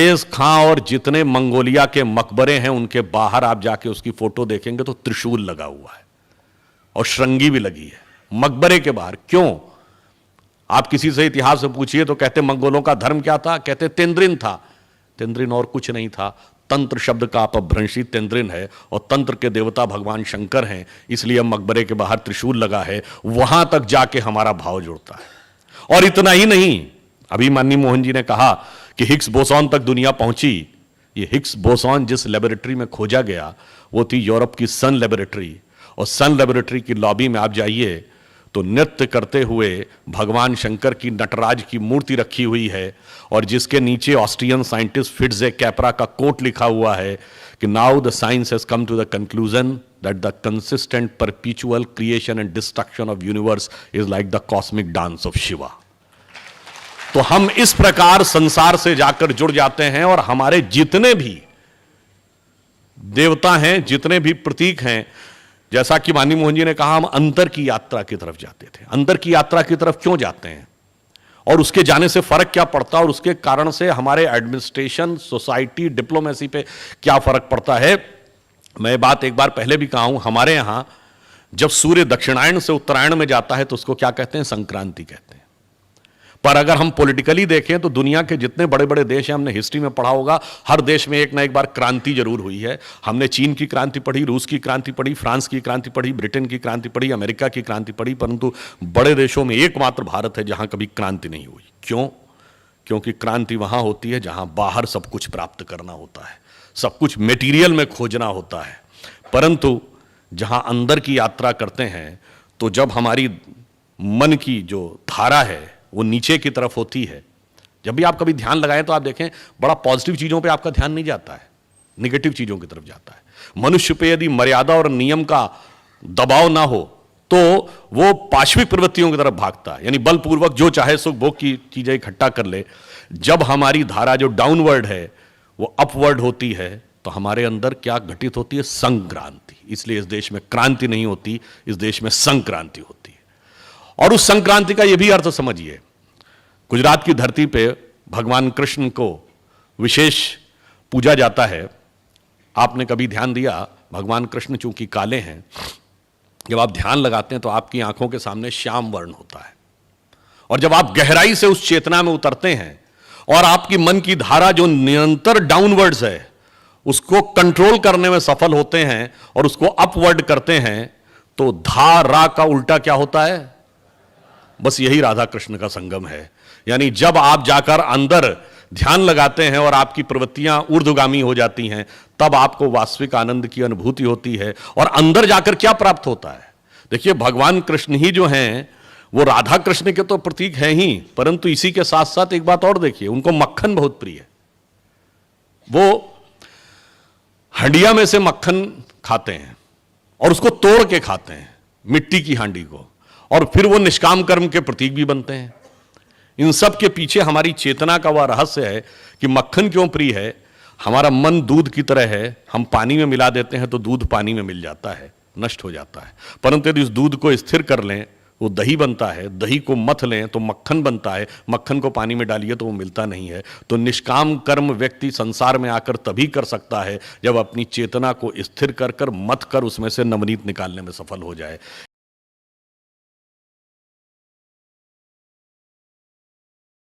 Genghis खां और जितने Mongolia के मकबरे हैं उनके बाहर आप जाके उसकी फोटो देखेंगे तो त्रिशूल लगा हुआ है और श्रृंगी भी लगी है मकबरे के बाहर। क्यों? आप किसी से इतिहास में पूछिए तो कहते मंगोलों का धर्म क्या था, कहते तेंद्रिन था। तेंद्रिन और कुछ नहीं था, तंत्र शब्द का अपभ्रंशी तेंद्रिन है और तंत्र के देवता भगवान शंकर हैं, इसलिए मकबरे के बाहर त्रिशूल लगा है। वहां तक जाके हमारा भाव जुड़ता है। और इतना ही नहीं, अभी माननीय मोहन जी ने कहा कि हिग्स बोसॉन तक दुनिया पहुंची। ये हिग्स बोसॉन जिस लेबोरेटरी में खोजा गया वो थी यूरोप की सन लेबोरेटरी, और सन लेबोरेटरी की लॉबी में आप जाइए तो नृत्य करते हुए भगवान शंकर की नटराज की मूर्ति रखी हुई है और जिसके नीचे ऑस्ट्रियन साइंटिस्ट फिट्जे कैपरा का कोट लिखा हुआ है कि now the science has come to the conclusion that the consistent perpetual creation and destruction of universe is like the cosmic dance of Shiva. तो हम इस प्रकार संसार से जाकर जुड़ जाते हैं और हमारे जितने भी देवता हैं, जितने भी प्रतीक हैं, जैसा कि माननीय मोहन जी ने कहा, हम अंतर की यात्रा की तरफ जाते थे। अंतर की यात्रा की तरफ क्यों जाते हैं और उसके जाने से फर्क क्या पड़ता है और उसके कारण से हमारे एडमिनिस्ट्रेशन, सोसाइटी, डिप्लोमेसी पे क्या फर्क पड़ता है। मैं बात एक बार पहले भी कहा हूं, हमारे यहां जब सूर्य दक्षिणायन से उत्तरायण में जाता है तो उसको क्या कहते हैं? संक्रांति कहते हैं। पर अगर हम पॉलिटिकली देखें तो दुनिया के जितने बड़े बड़े देश हैं, हमने हिस्ट्री में पढ़ा होगा, हर देश में एक ना एक बार क्रांति जरूर हुई है। हमने चीन की क्रांति पढ़ी, रूस की क्रांति पढ़ी, फ्रांस की क्रांति पढ़ी, ब्रिटेन की क्रांति पढ़ी, अमेरिका की क्रांति पढ़ी, परंतु बड़े देशों में एकमात्र भारत है जहां कभी क्रांति नहीं हुई। क्यों? क्योंकि क्रांति वहां होती है जहां बाहर सब कुछ प्राप्त करना होता है, सब कुछ मेटीरियल में खोजना होता है। परंतु जहां अंदर की यात्रा करते हैं तो जब हमारी मन की जो धारा है वो नीचे की तरफ होती है, जब भी आप कभी ध्यान लगाएं तो आप देखें बड़ा पॉजिटिव चीजों पे आपका ध्यान नहीं जाता है, निगेटिव चीजों की तरफ जाता है। मनुष्य पे यदि मर्यादा और नियम का दबाव ना हो तो वो पाश्विक प्रवृत्तियों की तरफ भागता है, यानी बलपूर्वक जो चाहे सुख भोग की चीजें इकट्ठा कर ले। जब हमारी धारा जो डाउनवर्ड है वो अपवर्ड होती है तो हमारे अंदर क्या घटित होती है? संक्रांति। इसलिए इस देश में क्रांति नहीं होती, इस देश में संक्रांति होती है। और उस संक्रांति का यह भी अर्थ समझिए, गुजरात की धरती पे भगवान कृष्ण को विशेष पूजा जाता है। आपने कभी ध्यान दिया, भगवान कृष्ण चूंकि काले हैं, जब आप ध्यान लगाते हैं तो आपकी आंखों के सामने श्याम वर्ण होता है। और जब आप गहराई से उस चेतना में उतरते हैं और आपकी मन की धारा जो निरंतर डाउनवर्ड्स है उसको कंट्रोल करने में सफल होते हैं और उसको अपवर्ड करते हैं, तो धारा का उल्टा क्या होता है? बस यही राधा कृष्ण का संगम है। यानी जब आप जाकर अंदर ध्यान लगाते हैं और आपकी प्रवृत्तियां ऊर्ध्वगामी हो जाती हैं, तब आपको वास्तविक आनंद की अनुभूति होती है। और अंदर जाकर क्या प्राप्त होता है? देखिए, भगवान कृष्ण ही जो हैं वो राधा कृष्ण के तो प्रतीक हैं ही, परंतु इसी के साथ साथ एक बात और देखिए, उनको मक्खन बहुत प्रिय है। वो हंडिया में से मक्खन खाते हैं और उसको तोड़ के खाते हैं, मिट्टी की हांडी को, और फिर वो निष्काम कर्म के प्रतीक भी बनते हैं। इन सब के पीछे हमारी चेतना का वह रहस्य है कि मक्खन क्यों प्रिय है। हमारा मन दूध की तरह है, हम पानी में मिला देते हैं तो दूध पानी में मिल जाता है, नष्ट हो जाता है। परंतु यदि इस दूध को स्थिर कर लें वो दही बनता है, दही को मथ लें तो मक्खन बनता है, मक्खन को पानी में डालिए तो वो मिलता नहीं है। तो निष्काम कर्म व्यक्ति संसार में आकर तभी कर सकता है जब अपनी चेतना को स्थिर कर कर मथ कर उसमें से नवनीत निकालने में सफल हो जाए।